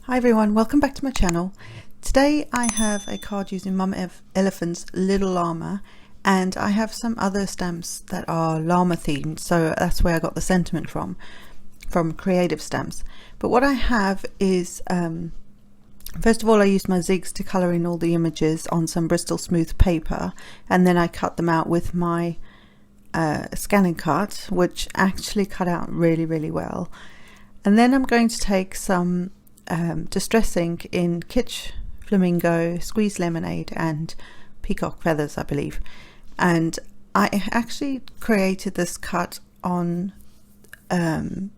Hi everyone, welcome back to my channel. Today I have a card using Mama Elephant's Little Llama, and I have some other stamps that are llama themed, so that's where I got the sentiment from Creative Stamps. But what I have is, first of all I used my zigs to colour in all the images on some Bristol Smooth paper, and then I cut them out with my scanning cut, which actually cut out really well. And then I'm going to take some distress ink in Kitsch Flamingo, Squeeze Lemonade and Peacock Feathers, I believe. And I actually created this cut on Cricut.com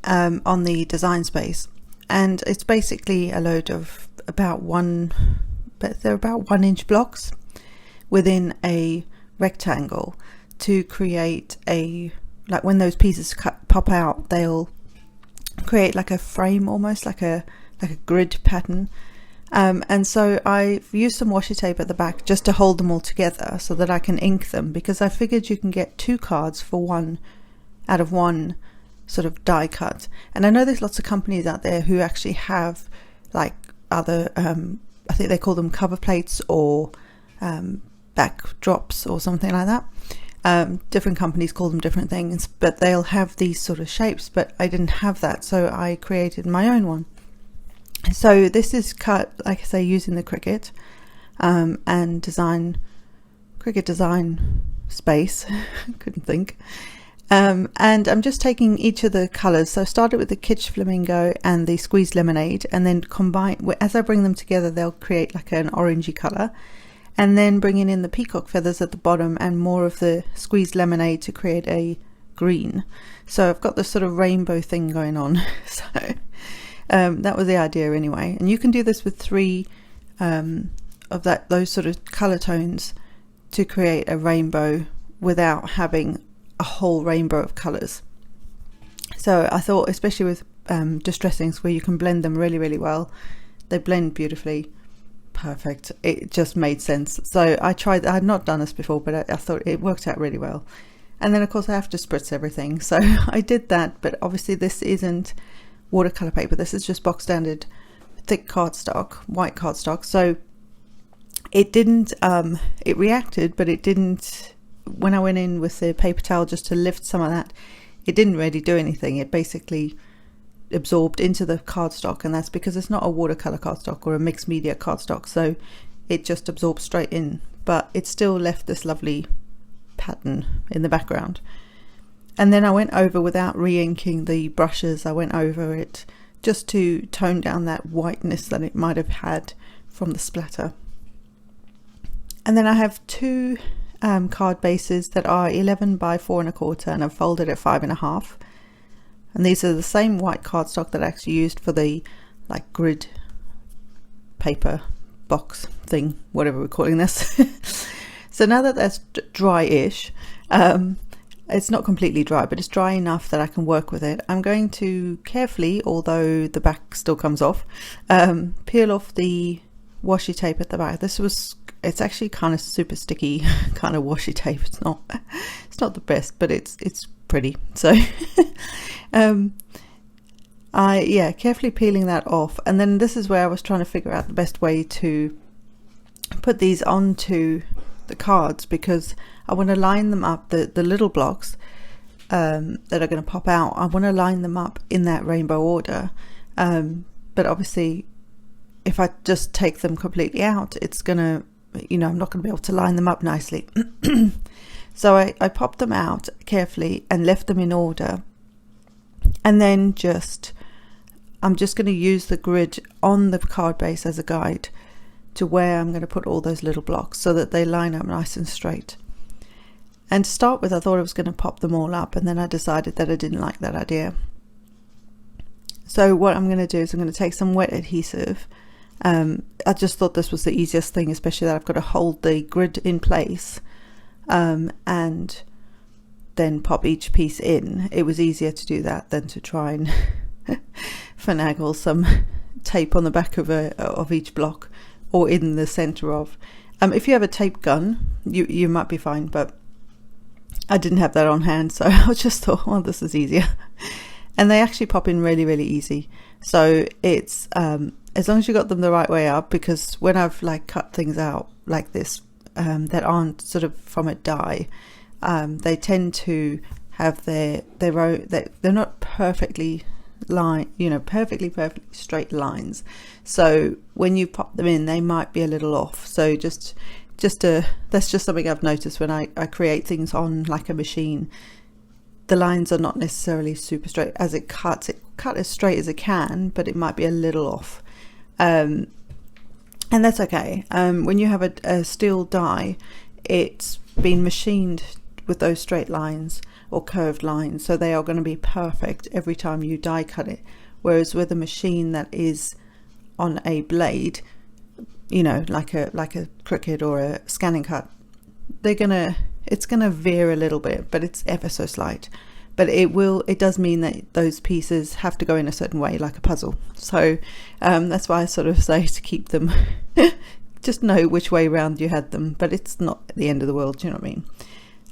on the design space, and it's basically a load of about 1 inch blocks within a rectangle to create a, like when those pieces pop out, they'll create like a frame, almost like a grid pattern. And so I've used some washi tape at the back just to hold them all together so that I can ink them, because I figured you can get 2 cards for one out of one sort of die cut. And I know there's lots of companies out there who actually have like other, I think they call them cover plates or backdrops or something like that. Different companies call them different things, but they'll have these sort of shapes, but I didn't have that, so I created my own one. So this is cut, like I say, using the Cricut and Cricut design space. Couldn't think. And I'm just taking each of the colors. So I started with the Kitsch Flamingo and the Squeeze Lemonade, and then combine, as I bring them together, they'll create like an orangey color. And then bringing in the Peacock Feathers at the bottom and more of the Squeezed Lemonade to create a green. So I've got this sort of rainbow thing going on. So that was the idea anyway. And you can do this with 3 of those sort of color tones to create a rainbow without having a whole rainbow of colors. So I thought, especially with distress inks where you can blend them really well, they blend beautifully. Perfect. It just made sense. So I tried, I had not done this before, but I thought it worked out really well. And then of course I have to spritz everything, so I did that. But obviously this isn't watercolor paper, this is just box standard thick cardstock, white cardstock. So it didn't it reacted, but it didn't, when I went in with the paper towel just to lift some of that, it didn't really do anything. It basically absorbed into the cardstock, and that's because it's not a watercolor cardstock or a mixed media cardstock, so it just absorbs straight in, but it still left this lovely pattern in the background. And then I went over, without re-inking the brushes, I went over it just to tone down that whiteness that it might have had from the splatter. And then I have 2 card bases that are 11 by 4 1/4, and I've folded at 5 1/2. And these are the same white cardstock that I actually used for the like grid paper box thing, whatever we're calling this. So now that that's dry-ish, it's not completely dry, but it's dry enough that I can work with it. I'm going to carefully, although the back still comes off, peel off the washi tape at the back. It's actually kind of super sticky kind of washi tape. It's not the best, but it's pretty. So carefully peeling that off. And then this is where I was trying to figure out the best way to put these onto the cards, because I want to line them up, the little blocks that are going to pop out, I want to line them up in that rainbow order. But obviously if I just take them completely out, it's gonna, I'm not going to be able to line them up nicely. So I popped them out carefully and left them in order, and then I'm just going to use the grid on the card base as a guide to where I'm going to put all those little blocks so that they line up nice and straight. And to start with, I thought I was going to pop them all up, and then I decided that I didn't like that idea. So what I'm going to do is I'm going to take some wet adhesive. I just thought this was the easiest thing, especially that I've got to hold the grid in place and then pop each piece in. It was easier to do that than to try and finagle some tape on the back of each block or in the center of. If you have a tape gun, you might be fine, but I didn't have that on hand, so I just thought, well, this is easier. and they actually pop in really, really easy. So it's as long as you got them the right way up, because when I've like cut things out like this that aren't sort of from a die, they tend to have their own, they're not perfectly perfectly straight lines. So when you pop them in, they might be a little off. So that's just something I've noticed when I create things on like a machine. The lines are not necessarily super straight. As it cuts, it cut as straight as it can, but it might be a little off. And that's okay. When you have a steel die, it's been machined with those straight lines or curved lines, so they are going to be perfect every time you die cut it. Whereas with a machine that is on a blade, like a Cricut or a scanning cut, it's gonna veer a little bit, but it's ever so slight. But it does mean that those pieces have to go in a certain way, like a puzzle. So that's why I sort of say to keep them just know which way round you had them, but it's not the end of the world, you know what I mean?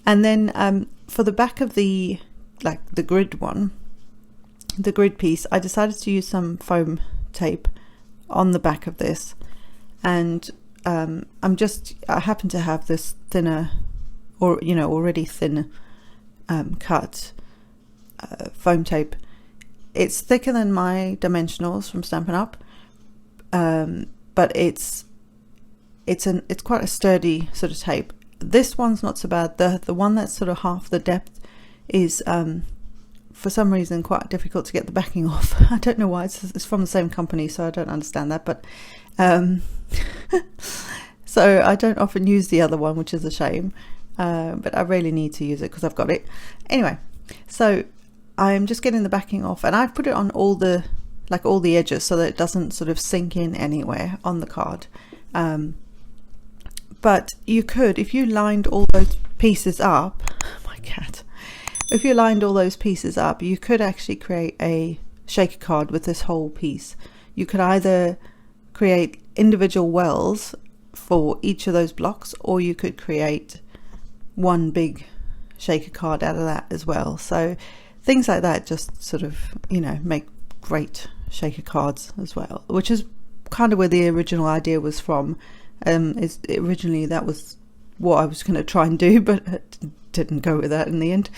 And then for the back of the grid one, the grid piece, I decided to use some foam tape on the back of this, and I happen to have this thinner, or already thin cut foam tape. It's thicker than my dimensionals from Stampin' Up, but it's quite a sturdy sort of tape. This one's not so bad. The one that's sort of half the depth is for some reason quite difficult to get the backing off. I don't know why. It's from the same company, so I don't understand that, but so I don't often use the other one, which is a shame, but I really need to use it because I've got it anyway. So I'm just getting the backing off, and I've put it on all the edges so that it doesn't sort of sink in anywhere on the card. But you could, if you lined all those pieces up, my cat, if you lined all those pieces up, you could actually create a shaker card with this whole piece. You could either create individual wells for each of those blocks, or you could create one big shaker card out of that as well. So things like that just sort of, make great shaker cards as well, which is kind of where the original idea was from. Originally that was what I was going to try and do, but it didn't go with that in the end.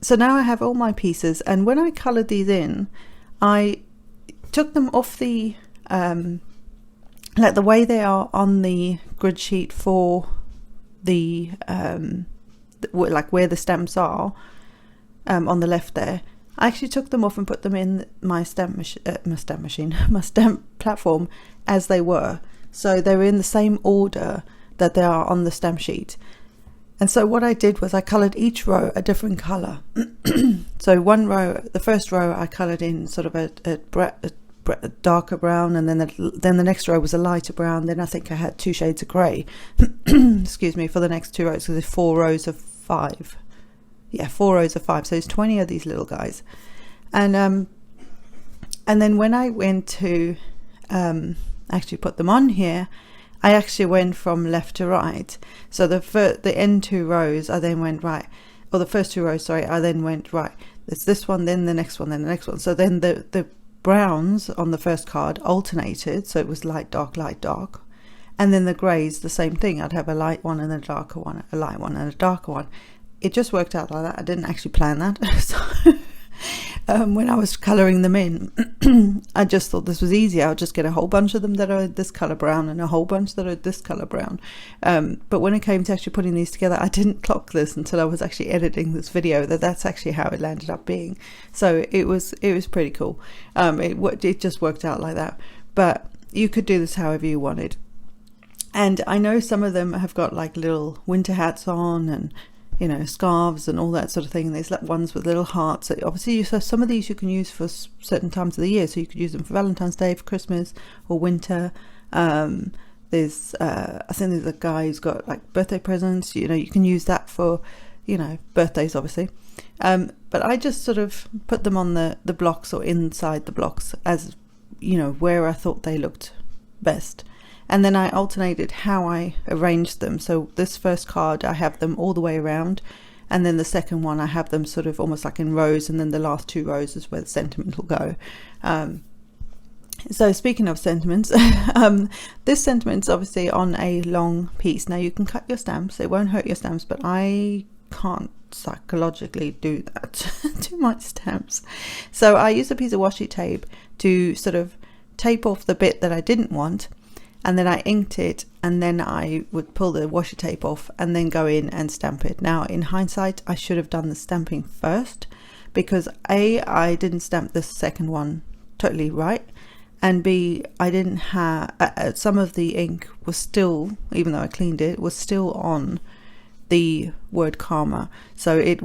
So now I have all my pieces, and when I coloured these in, I took them off the like the way they are on the grid sheet for the like where the stamps are on the left there. I actually took them off and put them in my stamp platform as they were. So they were in the same order that they are on the stamp sheet. And so what I did was I coloured each row a different colour. So one row, the first row, I coloured in sort of a darker brown, and then the next row was a lighter brown. Then I think I had 2 shades of grey, excuse me, for the next 2 rows, because there's 4 rows of 5. Yeah, 4 rows of 5. So there's 20 of these little guys. And then when I went to actually put them on here, I actually went from left to right. So the end 2 rows, I then went right, or the first 2 rows, sorry, I then went right. There's this one, then the next one, then the next one. So then the browns on the first card alternated, so it was light, dark, and then the greys, the same thing. I'd have a light one and a darker one, a light one and a darker one. It just worked out like that. I didn't actually plan that. So when I was colouring them in, I just thought this was easy. I'll just get a whole bunch of them that are this colour brown and a whole bunch that are this colour brown. But when it came to actually putting these together, I didn't clock this until I was actually editing this video, that's actually how it landed up being. So it was pretty cool. It just worked out like that. But you could do this however you wanted. And I know some of them have got like little winter hats on, and scarves and all that sort of thing. There's like ones with little hearts. So obviously, some of these you can use for certain times of the year. So you could use them for Valentine's Day, for Christmas, or winter. There's I think there's a guy who's got like birthday presents. You can use that for birthdays, obviously. But I just sort of put them on the blocks or inside the blocks, as where I thought they looked best. And then I alternated how I arranged them. So this first card, I have them all the way around. and then the second one I have them sort of almost like in rows, and then the last 2 rows is where the sentiment will go. So speaking of sentiments, this sentiment's obviously on a long piece. Now you can cut your stamps, it won't hurt your stamps, but I can't psychologically do that to my stamps. So I used a piece of washi tape to sort of tape off the bit that I didn't want, and then I inked it, and then I would pull the washi tape off and then go in and stamp it. Now in hindsight, I should have done the stamping first, because A, I didn't stamp the second one totally right, and B, I didn't have some of the ink was still, even though I cleaned it, was still on the word karma, so it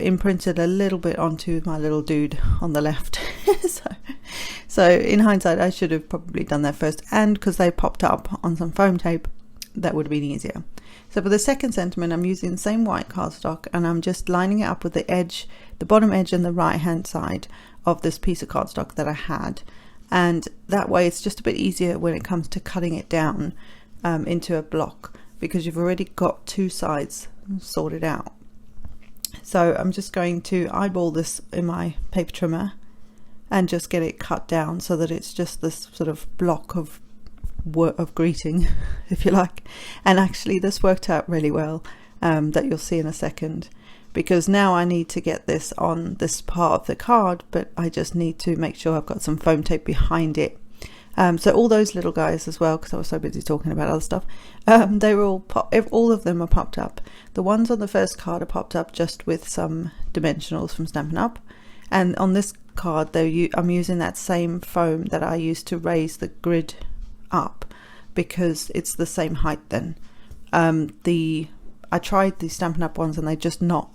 imprinted a little bit onto my little dude on the left. so in hindsight, I should have probably done that first, and because they popped up on some foam tape, that would have been easier. So for the second sentiment, I'm using the same white cardstock, and I'm just lining it up with the edge, the bottom edge and the right hand side of this piece of cardstock that I had, and that way it's just a bit easier when it comes to cutting it down into a block, because you've already got 2 sides sorted out. So I'm just going to eyeball this in my paper trimmer and just get it cut down so that it's just this sort of block of greeting, if you like. And actually this worked out really well, that you'll see in a second, because now I need to get this on this part of the card, but I just need to make sure I've got some foam tape behind it. So all those little guys as well, because I was so busy talking about other stuff, they were all of them are popped up. The ones on the first card are popped up just with some dimensionals from Stampin' Up, and on this card I'm using that same foam that I used to raise the grid up, because it's the same height then. I tried the Stampin' Up ones and they're just not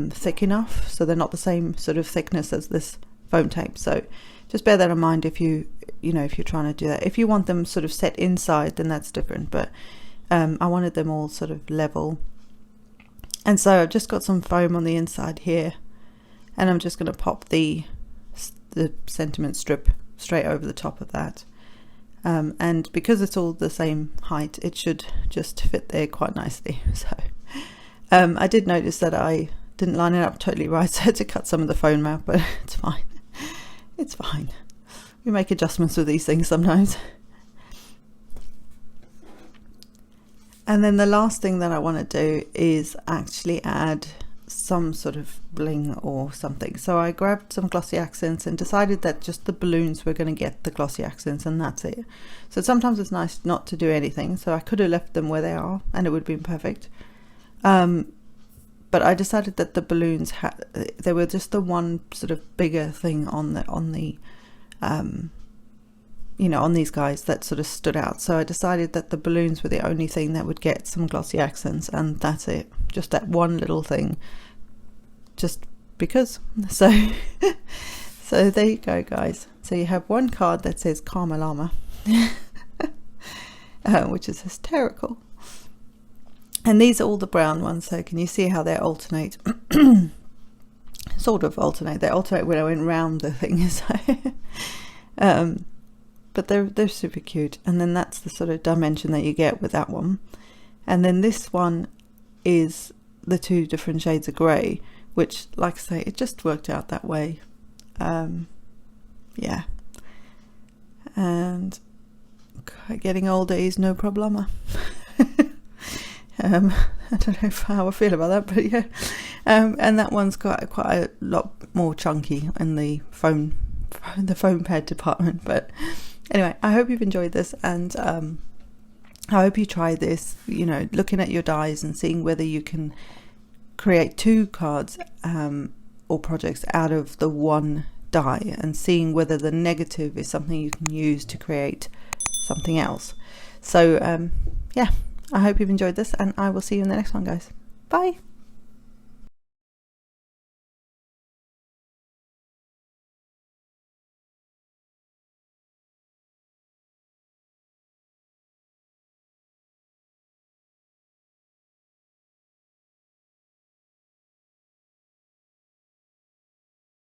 thick enough, so they're not the same sort of thickness as this foam tape. So just bear that in mind if you're trying to do that. If you want them sort of set inside, then that's different, but I wanted them all sort of level. And so I've just got some foam on the inside here, and I'm just going to pop the sentiment strip straight over the top of that. And because it's all the same height, it should just fit there quite nicely. So I did notice that I didn't line it up totally right, so I had to cut some of the foam out, but it's fine. It's fine. We make adjustments with these things sometimes. And then the last thing that I want to do is actually add some sort of bling or something. So I grabbed some glossy accents and decided that just the balloons were going to get the glossy accents, and that's it. So sometimes it's nice not to do anything, so I could have left them where they are and it would have been perfect. But I decided that the balloons they were just the one sort of bigger thing on these guys that sort of stood out. So I decided that the balloons were the only thing that would get some glossy accents, and that's it. Just that one little thing, just because. So so there you go, guys. So you have one card that says Karma Llama, which is hysterical. And these are all the brown ones, so can you see how they alternate? Sort of alternate. They alternate when I went round the thing. So but they're super cute. And then that's the sort of dimension that you get with that one. And then this one is the 2 different shades of grey, which, like I say, it just worked out that way. Yeah. And getting older is no problema. I don't know how I feel about that, but yeah. And that one's got quite a lot more chunky in the foam pad department. But anyway, I hope you've enjoyed this, and I hope you try this, looking at your dies and seeing whether you can create 2 cards or projects out of the one die, and seeing whether the negative is something you can use to create something else. So yeah, I hope you've enjoyed this, and I will see you in the next one, guys. Bye.